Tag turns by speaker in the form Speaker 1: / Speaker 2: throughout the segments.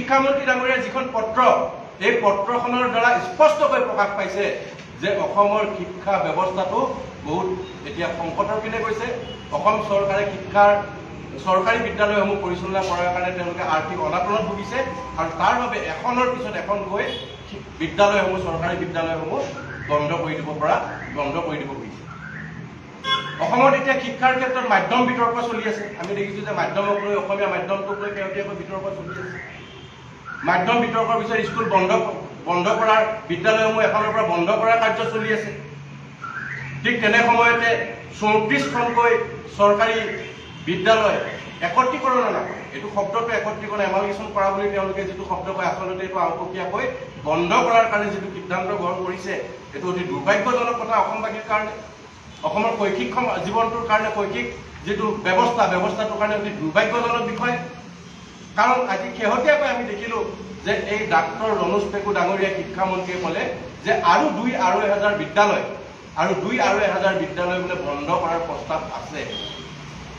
Speaker 1: শিক্ষামন্ত্ৰী ডাঙৰীয়াৰ যিখন পত্ৰ, এই পত্ৰখনৰ দ্বাৰা স্পষ্টকৈ প্ৰকাশ পাইছে যে অসমৰ শিক্ষা ব্যৱস্থাটো বহুত এতিয়া সংকটৰ পিনে গৈছে। অসম চৰকাৰে চৰকাৰী বিদ্যালয়সমূহ পৰিচালনা কৰাৰ কাৰণে তেওঁলোকে আৰ্থিক অনাটনত ভুগিছে আৰু তাৰ বাবে এখনৰ পিছত এখনকৈ বিদ্যালয়সমূহ, চৰকাৰী বিদ্যালয়সমূহ বন্ধ কৰি দিব খুজিছে। অসমত এতিয়া শিক্ষাৰ ক্ষেত্ৰত মাধ্যম বিতৰ্ক চলি আছে। আমি দেখিছোঁ যে মাধ্যমক লৈ, অসমীয়া মাধ্যমটোক লৈ শেহতীয়াকৈ বিতৰ্ক চলি আছে। মাধ্যম বিতৰ্কৰ পিছত স্কুল বন্ধ কৰাৰ, বিদ্যালয়সমূহ এখনৰ পৰা বন্ধ কৰাৰ কাৰ্য চলি আছে। ঠিক তেনে সময়তে 34খনকৈ চৰকাৰী বিদ্যালয় একত্ৰীকৰণ নকৰে। এইটো শব্দটো একত্ৰীকৰণ, এমালগেশ্যন কৰা বুলি তেওঁলোকে যিটো শব্দ কয়, আচলতে এইটো আওপকীয়াকৈ বন্ধ কৰাৰ কাৰণে যিটো সিদ্ধান্ত গ্ৰহণ কৰিছে, এইটো অতি দুৰ্ভাগ্যজনক কথা অসমবাসীৰ কাৰণে, অসমৰ শৈক্ষিক জীৱনটোৰ কাৰণে, শৈক্ষিক যিটো ব্যৱস্থাটোৰ কাৰণে অতি দুৰ্ভাগ্যজনক বিষয়। কাৰণ আজি শেহতীয়াকৈ আমি দেখিলোঁ যে এই ডাক্তৰ ৰণোজ পেগু ডাঙৰীয়া শিক্ষামন্ত্ৰীয়ে ক'লে যে আৰু 2,500 বিদ্যালয় বোলে বন্ধ কৰাৰ প্ৰস্তাৱ আছে।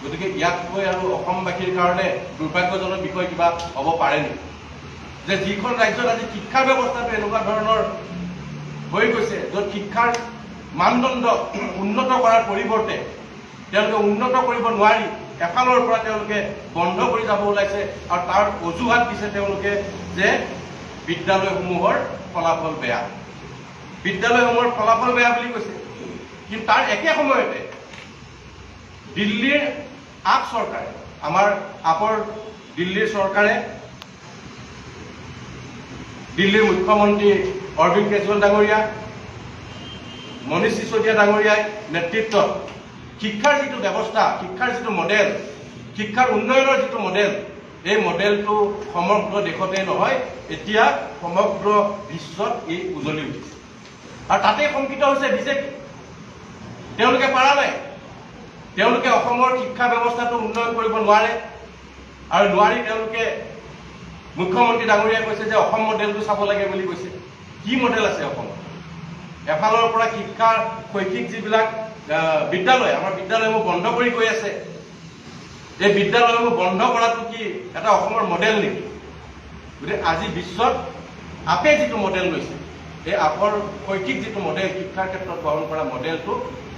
Speaker 1: গতিকে ইয়াতকৈ আৰু অসমবাসীৰ কাৰণে দুৰ্ভাগ্যজনক বিষয় কিবা হ'ব পাৰে নেকি? যে যিখন ৰাজ্যত আজি শিক্ষা ব্যৱস্থাটো এনেকুৱা ধৰণৰ হৈ গৈছে, য'ত শিক্ষাৰ মানদণ্ড উন্নত কৰাৰ পৰিৱৰ্তে তেওঁলোকে উন্নত কৰিব নোৱাৰি এফালৰ পৰা তেওঁলোকে বন্ধ কৰি যাব ওলাইছে আৰু তাৰ অজুহাত দিছে তেওঁলোকে যে বিদ্যালয়সমূহৰ ফলাফল বেয়া। বিদ্যালয়সমূহৰ ফলাফল বেয়া বুলি কৈছে, কিন্তু তাৰ একে সময়তে দিল্লীৰ আপ চৰকাৰে, আমাৰ আপৰ দিল্লীৰ চৰকাৰে, দিল্লীৰ মুখ্যমন্ত্ৰী অৰবিন্দ কেজৰিৱাল ডাঙৰীয়া, মনীষ সিসোদিয়া ডাঙৰীয়াই নেতৃত্বত শিক্ষাৰ যিটো ব্যৱস্থা, শিক্ষাৰ যিটো মডেল, শিক্ষাৰ উন্নয়নৰ যিটো মডেল, এই মডেলটো সমগ্ৰ দেশতে নহয়, এতিয়া সমগ্ৰ বিশ্বত এই উজলি উঠিছে। আৰু তাতেই শংকিত হৈছে বিজেপি। তেওঁলোকে পাৰা নাই, তেওঁলোকে অসমৰ শিক্ষা ব্যৱস্থাটো উন্নয়ন কৰিব নোৱাৰে আৰু নোৱাৰি তেওঁলোকে মুখ্যমন্ত্ৰী ডাঙৰীয়াই কৈছে যে অসম মডেলটো চাব লাগে বুলি কৈছে। কি মডেল আছে অসমত? এফালৰ পৰা শিক্ষাৰ শৈক্ষিক যিবিলাক বিদ্যালয়, আমাৰ বিদ্যালয়সমূহ বন্ধ কৰি গৈ আছে। এই বিদ্যালয়সমূহ বন্ধ কৰাটো কি এটা অসমৰ মডেল নেকি? গতিকে আজি বিশ্বত আপে যিটো মডেল লৈছে, এই আপৰ শৈক্ষিক যিটো মডেল, শিক্ষাৰ ক্ষেত্ৰত গ্ৰহণ কৰা মডেলটো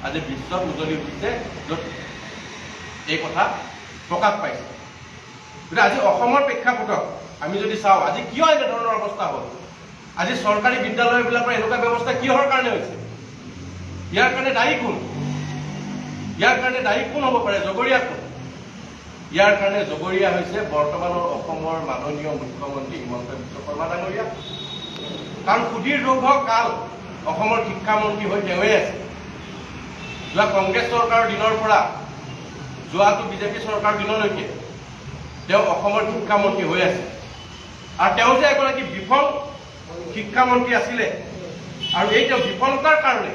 Speaker 1: আজি বিশ্বত উজলি উঠিছে, য'ত এই কথা প্ৰকাশ পাইছে। গতিকে আজি অসমৰ প্ৰেক্ষাপটত আমি যদি চাওঁ, আজি কিয় এনেধৰণৰ অৱস্থা হ'ল? আজি চৰকাৰী বিদ্যালয়বিলাকৰ এনেকুৱা ব্যৱস্থা কিহৰ কাৰণে হৈছে? ইয়াৰ কাৰণে দায়ী কোন? হ'ব পাৰে? জগৰীয়া কোন? ইয়াৰ কাৰণে জগৰীয়া হৈছে বৰ্তমানৰ অসমৰ মাননীয় মুখ্যমন্ত্ৰী হিমন্ত বিশ্ব শৰ্মা ডাঙৰীয়া। কাৰণ সুদীৰ্ঘ কাল অসমৰ শিক্ষামন্ত্ৰী হৈ তেওঁৱেই আছে। যোৱা কংগ্ৰেছ চৰকাৰৰ দিনৰ পৰা যোৱাটো বিজেপি চৰকাৰৰ দিনলৈকে তেওঁ অসমৰ শিক্ষামন্ত্ৰী হৈ আছে। আৰু তেওঁ যে এগৰাকী বিফল শিক্ষামন্ত্ৰী আছিলে, আৰু এই তেওঁ বিফলতাৰ কাৰণে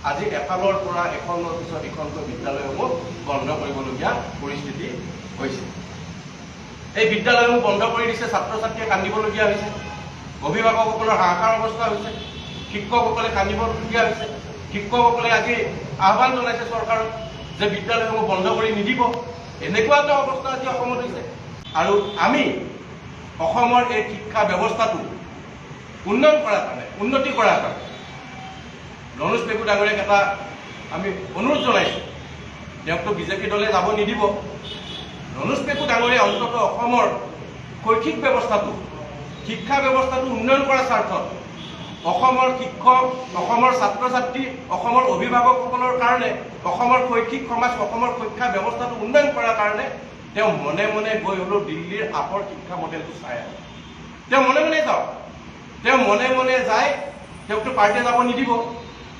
Speaker 1: আজি এফালৰ পৰা এখনৰ পিছত এখনকৈ বিদ্যালয়সমূহ বন্ধ কৰিবলগীয়া পৰিস্থিতি হৈছে। এই বিদ্যালয়সমূহ বন্ধ কৰি দিছে, ছাত্ৰ ছাত্ৰীয়ে কান্দিবলগীয়া হৈছে, অভিভাৱকসকলৰ হাহাকাৰ অৱস্থা হৈছে, শিক্ষকসকলে কান্দিবলগীয়া হৈছে। শিক্ষকসকলে আজি আহ্বান জনাইছে চৰকাৰক যে বিদ্যালয়সমূহ বন্ধ কৰি নিদিব। এনেকুৱা এটা অৱস্থা আজি অসমত হৈছে। আৰু আমি অসমৰ এই শিক্ষা ব্যৱস্থাটো উন্নয়ন কৰাৰ কাৰণে, উন্নতি কৰাৰ কাৰণে ৰণোজ পেগু ডাঙৰীয়াক এটা আমি অনুৰোধ জনাইছোঁ। তেওঁকতো বিজেপি দলে যাব নিদিব। ৰণোজ পেগু ডাঙৰীয়াই অন্ততঃ অসমৰ শৈক্ষিক ব্যৱস্থাটো, শিক্ষা ব্যৱস্থাটো উন্নয়ন কৰাৰ স্বাৰ্থত অসমৰ শিক্ষক, অসমৰ ছাত্ৰ ছাত্ৰী, অসমৰ অভিভাৱকসকলৰ কাৰণে, অসমৰ শৈক্ষিক সমাজ, অসমৰ শিক্ষা ব্যৱস্থাটো উন্নয়ন কৰাৰ কাৰণে তেওঁ মনে মনে গৈ হ'লেও দিল্লীৰ আপৰ শিক্ষা মডেলটো চাই আহে। তেওঁ মনে মনে যাওক, তেওঁ মনে মনে যায়, তেওঁকতো পাৰ্টিয়ে যাব নিদিব।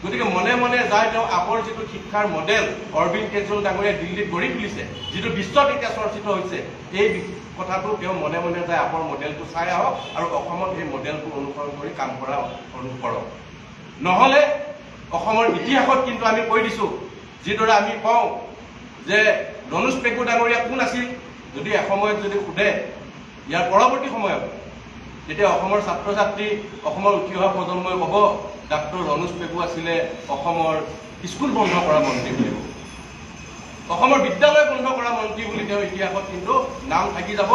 Speaker 1: গতিকে মনে মনে যায় তেওঁ আপৰ যিটো শিক্ষাৰ মডেল অৰবিন্দ কেজৰিৱাল ডাঙৰীয়াই দিল্লীত গঢ়ি তুলিছে, যিটো বিশ্বত এতিয়া চৰ্চিত হৈছে, এই কথাটো তেওঁ মনে মনে যায় আপৰ মডেলটো চাই আহক আৰু অসমত এই মডেলটো অনুসৰণ কৰি কাম কৰা কৰক। নহ'লে অসমৰ ইতিহাসত কিন্তু আমি কৈ দিছোঁ, যিদৰে আমি কওঁ যে ৰণোজ পেগু ডাঙৰীয়া কোন আছিল, যদি এসময়ত যদি সোধে ইয়াৰ পৰৱৰ্তী সময়ত, তেতিয়া অসমৰ ছাত্ৰ ছাত্ৰী, অসমৰ উঠি অহা প্ৰজন্মই ক'ব ডাক্তৰ ৰণোজ পেগু আছিলে অসমৰ স্কুল বন্ধ কৰা মন্ত্ৰী বুলি ক'ব, অসমৰ বিদ্যালয় বন্ধ কৰা মন্ত্ৰী বুলি তেওঁ ইতিহাসত কিন্তু নাম থাকি যাব।